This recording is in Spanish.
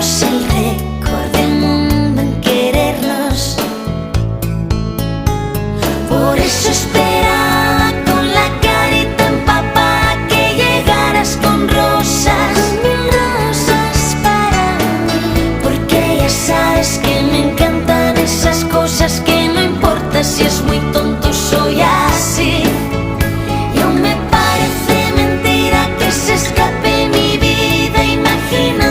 tenemos el récord del mundo en querernos. Por eso esperaba con la carita empapada que llegaras con rosas, con mil rosas para mí. Porque ya sabes que me encantan esas cosas que no importa si es